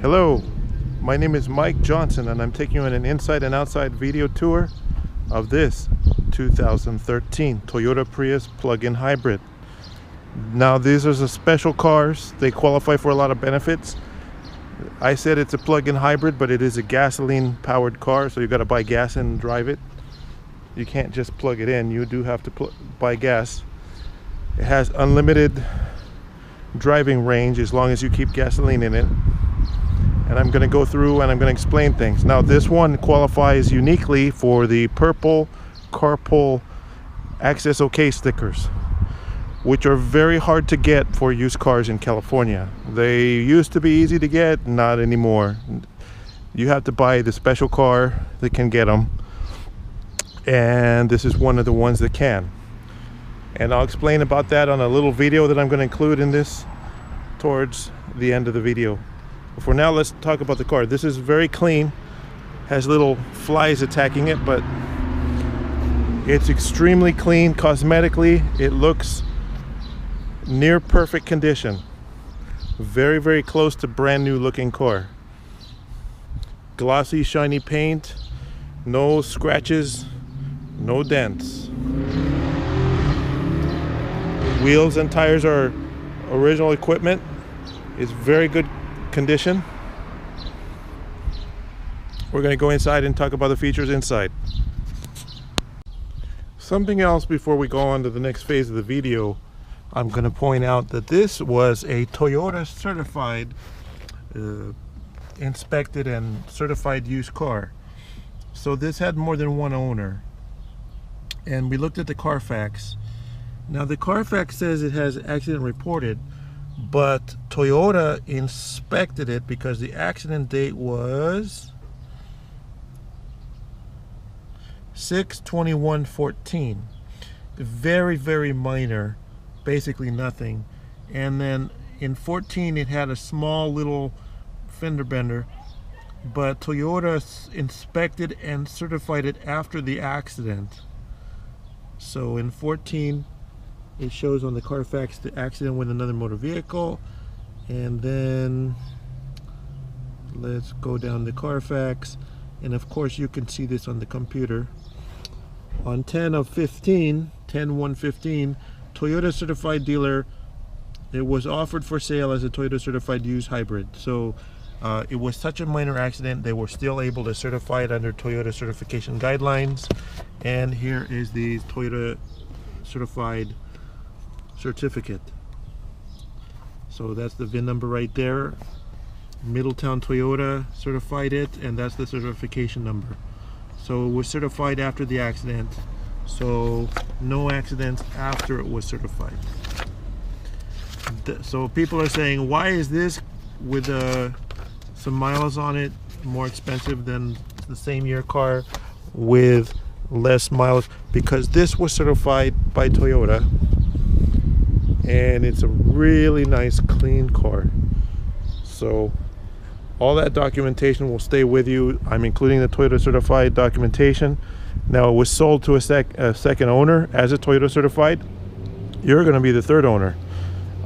Hello, my name is Mike Johnson and I'm taking you on an inside and outside video tour of this 2013 Toyota Prius plug-in hybrid. Now these are the special cars. They qualify for a lot of benefits. I said it's a plug-in hybrid, but it is a gasoline powered car, so you got to buy gas and drive it. You can't just plug it in, you do have to buy gas. It has unlimited driving range as long as you keep gasoline in it. And I'm going to go through and I'm going to explain things. Now this one qualifies uniquely for the purple carpool access OK stickers, which are very hard to get for used cars in California. They used to be easy to get, not anymore. You have to buy the special car that can get them, and this is one of the ones that can. And I'll explain about that on a little video that I'm going to include in this towards the end of the video. But for now, let's talk about the car. This is very clean, has little flies attacking it, but it's extremely clean cosmetically. It looks near perfect condition. Very, very close to brand new looking car. Glossy, shiny paint, no scratches, no dents. Wheels and tires are original equipment. It's very good condition. We're going to go inside and talk about the features inside. Something else before we go on to the next phase of the video, I'm going to point out that this was a Toyota certified, inspected and certified used car. So this had more than one owner. And we looked at the Carfax. Now the Carfax says it has accident reported, but Toyota inspected it because the accident date was 6/21/14. Very, very minor, basically nothing. And then in 14 it had a small little fender bender, but Toyota inspected and certified it after the accident. So in 14 it shows on the Carfax the accident with another motor vehicle. And then let's go down the Carfax, and of course you can see this on the computer. On 10/1/15, Toyota certified dealer, it was offered for sale as a Toyota certified used hybrid. So it was such a minor accident, they were still able to certify it under Toyota certification guidelines. And here is the Toyota certified certificate. So that's the VIN number right there. Middletown Toyota certified it, and that's the certification number. So it was certified after the accident, so no accidents after it was certified. So people are saying, why is this with some miles on it more expensive than the same year car with less miles? Because this was certified by Toyota, and it's a really nice clean car. So all that documentation will stay with you. I'm including the Toyota certified documentation. Now it was sold to a second owner as a Toyota certified. You're going to be the third owner.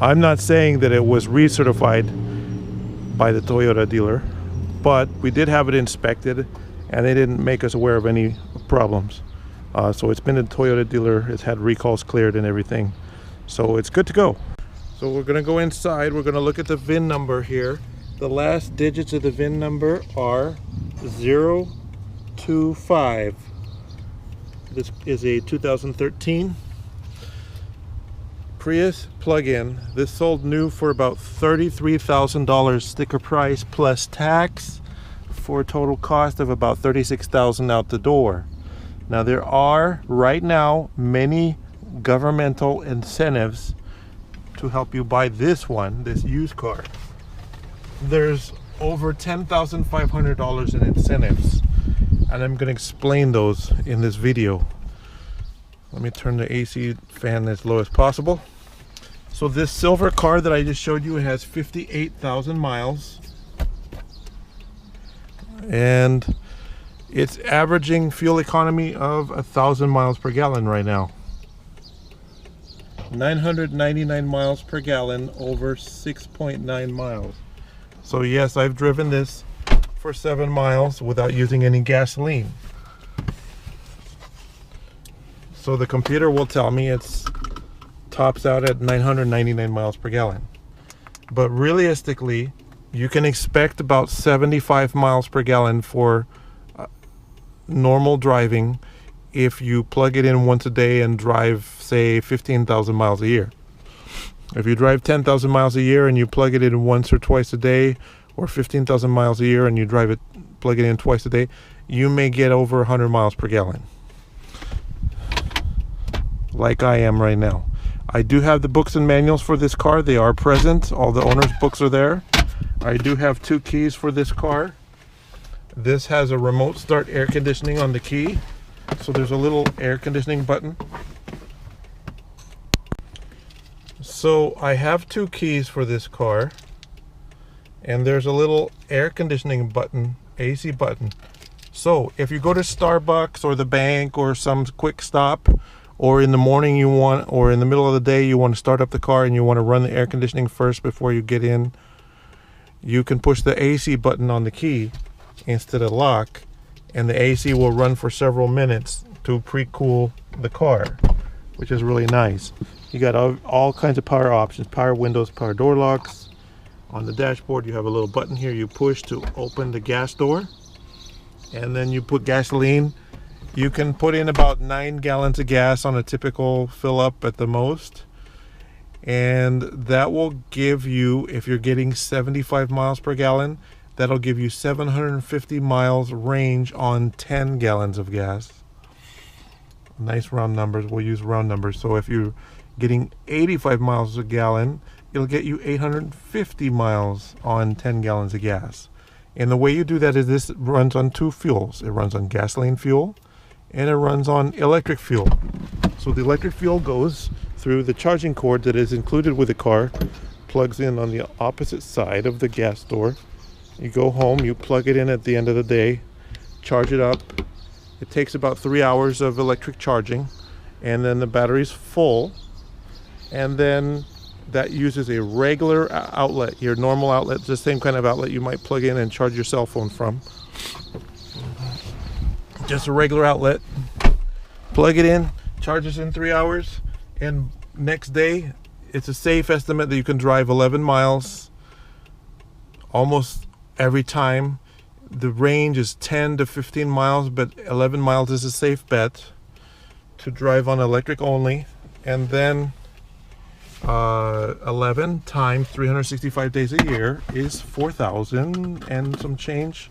I'm not saying that it was recertified by the Toyota dealer, but we did have it inspected and they didn't make us aware of any problems. So it's been a Toyota dealer, it's had recalls cleared and everything. So it's good to go. So we're going to go inside. We're going to look at the VIN number here. The last digits of the VIN number are 025. This is a 2013 Prius plug-in. This sold new for about $33,000 sticker price plus tax, for a total cost of about $36,000 out the door. Now there are right now many governmental incentives to help you buy this one, this used car. There's over $10,500 in incentives, and I'm going to explain those in this video. Let me turn the AC fan as low as possible. So this silver car that I just showed you, it has 58,000 miles, and it's averaging fuel economy of 1,000 miles per gallon right now. 999 miles per gallon over 6.9 miles. So yes, I've driven this for 7 miles without using any gasoline. So the computer will tell me it's tops out at 999 miles per gallon. But realistically, you can expect about 75 miles per gallon for normal driving if you plug it in once a day and drive, say, 15,000 miles a year. If you drive 10,000 miles a year and you plug it in once or twice a day, or 15,000 miles a year and you plug it in twice a day, you may get over 100 miles per gallon. Like I am right now. I do have the books and manuals for this car. They are present. All the owner's books are there. I do have 2 keys for this car. This has a remote start air conditioning on the key. So there's a little air conditioning button. So I have 2 keys for this car. And there's a little air conditioning button, AC button. So if you go to Starbucks or the bank or some quick stop, or in the morning or in the middle of the day you want to start up the car and you want to run the air conditioning first before you get in, you can push the AC button on the key instead of lock, and the AC will run for several minutes to pre-cool the car, which is really nice. You got all kinds of power options: power windows, power door locks. On the dashboard you have a little button here you push to open the gas door, and then you put gasoline. You can put in about 9 gallons of gas on a typical fill up at the most, and that will give you, if you're getting 75 miles per gallon, that'll give you 750 miles range on 10 gallons of gas. Nice round numbers. We'll use round numbers. So if you're getting 85 miles a gallon, it'll get you 850 miles on 10 gallons of gas. And the way you do that is this runs on 2 fuels. It runs on gasoline fuel and it runs on electric fuel. So the electric fuel goes through the charging cord that is included with the car, plugs in on the opposite side of the gas door. You go home, you plug it in at the end of the day, charge it up. It takes about 3 hours of electric charging, and then the battery's full, and then that uses a regular outlet, your normal outlet, the same kind of outlet you might plug in and charge your cell phone from. Just a regular outlet. Plug it in, charges in 3 hours, and next day it's a safe estimate that you can drive 11 miles almost every time. The range is 10 to 15 miles, but 11 miles is a safe bet to drive on electric only. And then 11 times 365 days a year is 4,000 and some change.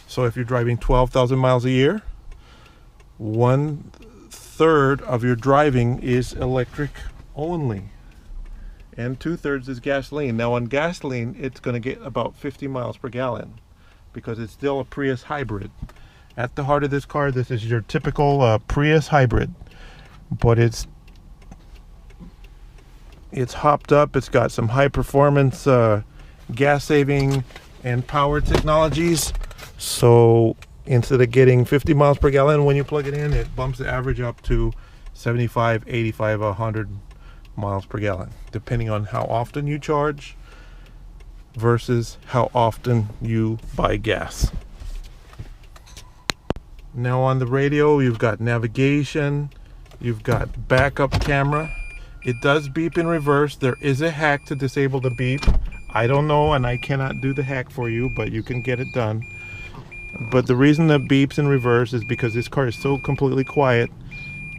So if you're driving 12,000 miles a year, 1/3 of your driving is electric only, and 2/3 is gasoline. Now on gasoline, it's going to get about 50 miles per gallon because it's still a Prius hybrid. At the heart of this car, this is your typical Prius hybrid, but it's hopped up. It's got some high performance gas saving and power technologies. So instead of getting 50 miles per gallon when you plug it in, it bumps the average up to 75, 85, 100 miles per gallon, depending on how often you charge versus how often you buy gas. Now on the radio, you've got navigation, you've got backup camera. It does beep in reverse. There is a hack to disable the beep. I don't know, and I cannot do the hack for you, but you can get it done. But the reason that beeps in reverse is because this car is so completely quiet.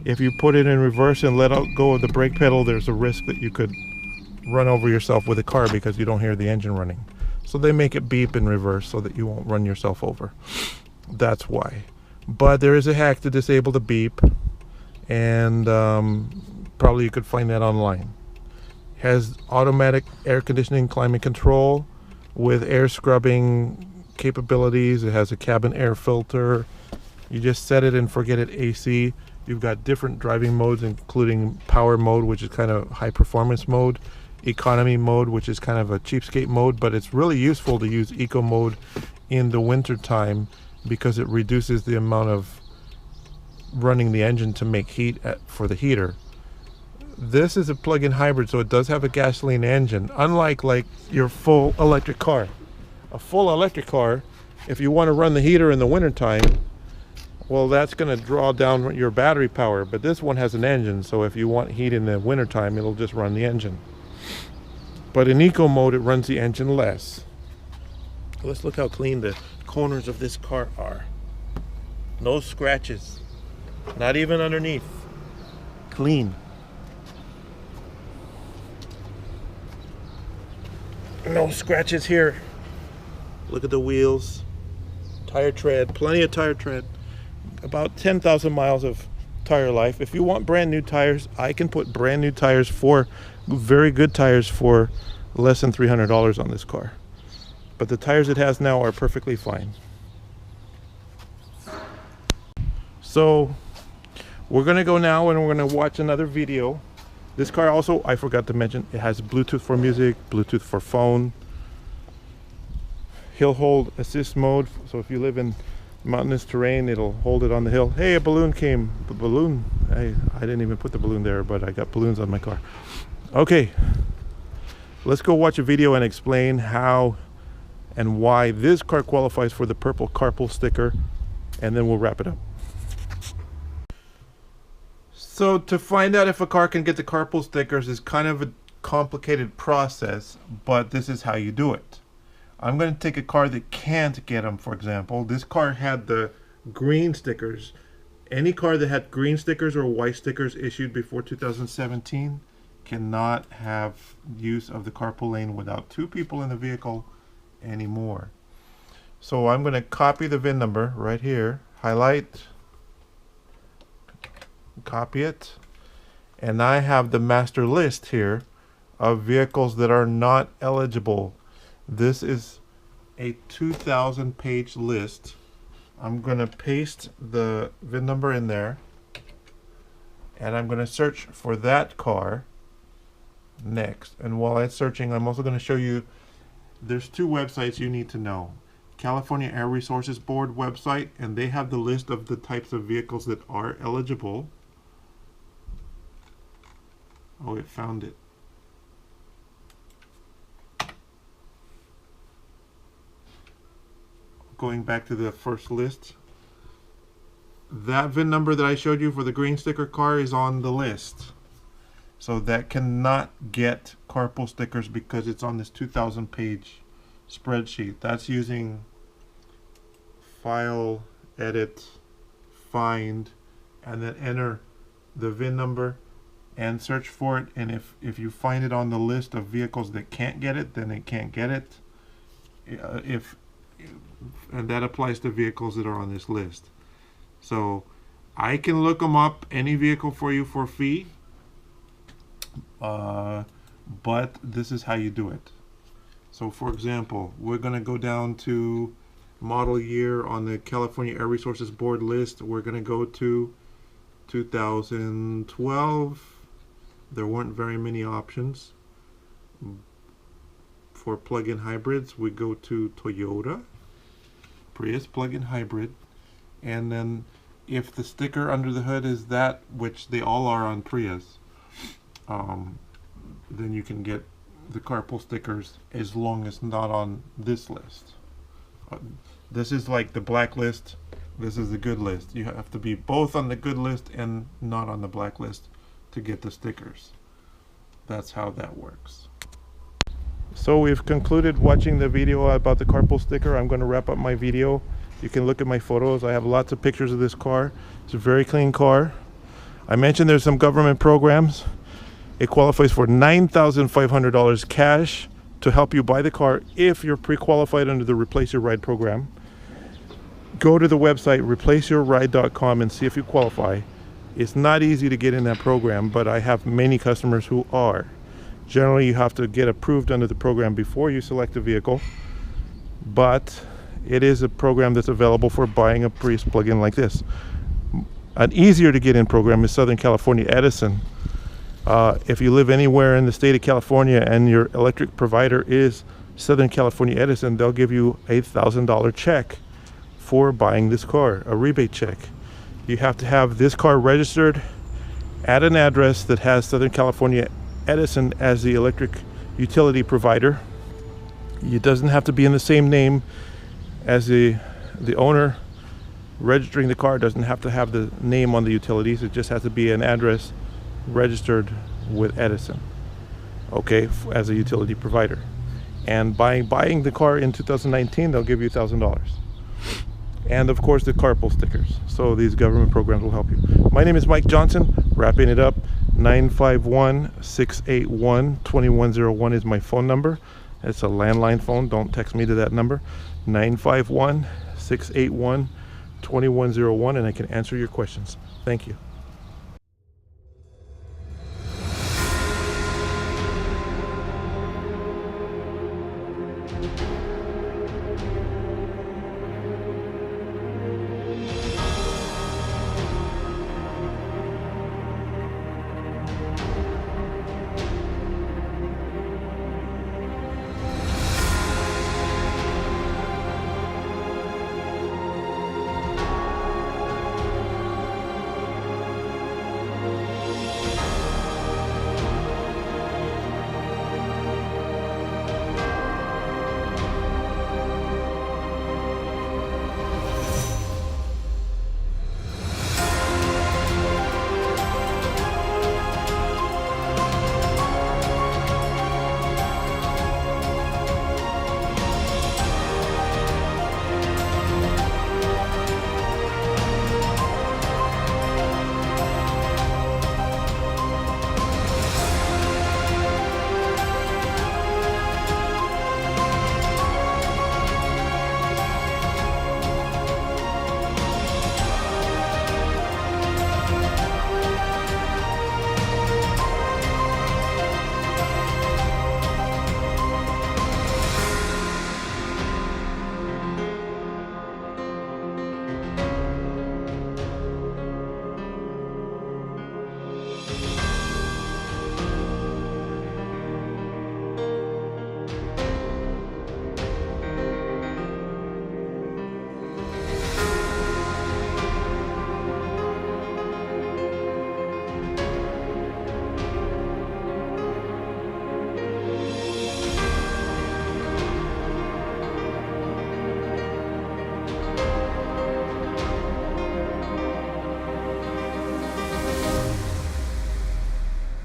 If you put it in reverse and let go of the brake pedal, there's a risk that you could run over yourself with the car because you don't hear the engine running. So they make it beep in reverse so that you won't run yourself over. That's why. But there is a hack to disable the beep, and probably you could find that online. It has automatic air conditioning, climate control with air scrubbing capabilities. It has a cabin air filter. You just set it and forget it AC. You've got different driving modes, including power mode, which is kind of high performance mode, economy mode, which is kind of a cheapskate mode, but it's really useful to use eco mode in the winter time because it reduces the amount of running the engine to make heat for the heater. This is a plug-in hybrid, so it does have a gasoline engine, unlike like your full electric car. A full electric car, if you want to run the heater in the wintertime, well, that's going to draw down your battery power. But this one has an engine, so if you want heat in the wintertime, it'll just run the engine. But in eco mode, it runs the engine less. Let's look how clean the corners of this car are. No scratches, not even underneath. Clean. No scratches here. Look at the wheels. Tire tread, plenty of tire tread. About 10,000 miles of tire life. If you want brand new tires, I can put brand new tires, for very good tires, for less than $300 on this car. But the tires it has now are perfectly fine. So we're gonna go now and we're gonna watch another video. This car also, I forgot to mention, it has Bluetooth for music, Bluetooth for phone, hill hold assist mode, so if you live in mountainous terrain, it'll hold it on the hill. Hey, a balloon came. The balloon, I didn't even put the balloon there, but I got balloons on my car. Okay, let's go watch a video and explain how and why this car qualifies for the purple carpool sticker, and then we'll wrap it up. So to find out if a car can get the carpool stickers is kind of a complicated process, but this is how you do it. I'm going to take a car that can't get them. For example, this car had the green stickers. Any car that had green stickers or white stickers issued before 2017 cannot have use of the carpool lane without two people in the vehicle anymore. So I'm going to copy the VIN number right here, highlight, copy it, and I have the master list here of vehicles that are not eligible. This is a 2,000 page list. I'm going to paste the VIN number in there, and I'm going to search for that car next. And while I'm searching, I'm also going to show you there's two websites you need to know. California Air Resources Board website, and they have the list of the types of vehicles that are eligible. Oh, it found it. Going back to the first list, that VIN number that I showed you for the green sticker car is on the list. So that cannot get carpool stickers because it's on this 2,000 page spreadsheet. That's using file, edit, find, and then enter the VIN number and search for it. And if you find it on the list of vehicles that can't get it, then it can't get it. And that applies to vehicles that are on this list. So I can look them up, any vehicle for you for fee, but this is how you do it. So for example, we're going to go down to model year on the California Air Resources Board list. We're going to go to 2012. There weren't very many options. For plug-in hybrids, we go to Toyota Prius plug-in hybrid, and then if the sticker under the hood is that, which they all are on Prius, then you can get the carpool stickers as long as not on this list. This is like the black list, this is the good list. You have to be both on the good list and not on the black list to get the stickers. That's how that works. So we've concluded watching the video about the carpool sticker. I'm going to wrap up my video. You can look at my photos. I have lots of pictures of this car. It's a very clean car. I mentioned there's some government programs. It qualifies for $9,500 cash to help you buy the car if you're pre-qualified under the Replace Your Ride program. Go to the website replaceyourride.com and see if you qualify. It's not easy to get in that program, but I have many customers who are. Generally, you have to get approved under the program before you select a vehicle, but it is a program that's available for buying a Prius plug-in like this. An easier to get in program is Southern California Edison. If you live anywhere in the state of California and your electric provider is Southern California Edison, they'll give you a $1,000 check for buying this car, a rebate check. You have to have this car registered at an address that has Southern California Edison as the electric utility provider, It doesn't have to be in the same name as the owner. Registering the car doesn't have to have the name on the utilities. It just has to be an address registered with Edison, okay, as a utility provider. And buying the car in 2019, they'll give you $1,000. And of course the carpool stickers. So these government programs will help you. My name is Mike Johnson, wrapping it up. 951-681-2101 is my phone number. It's a landline phone. Don't text me to that number. 951-681-2101, and I can answer your questions. Thank you.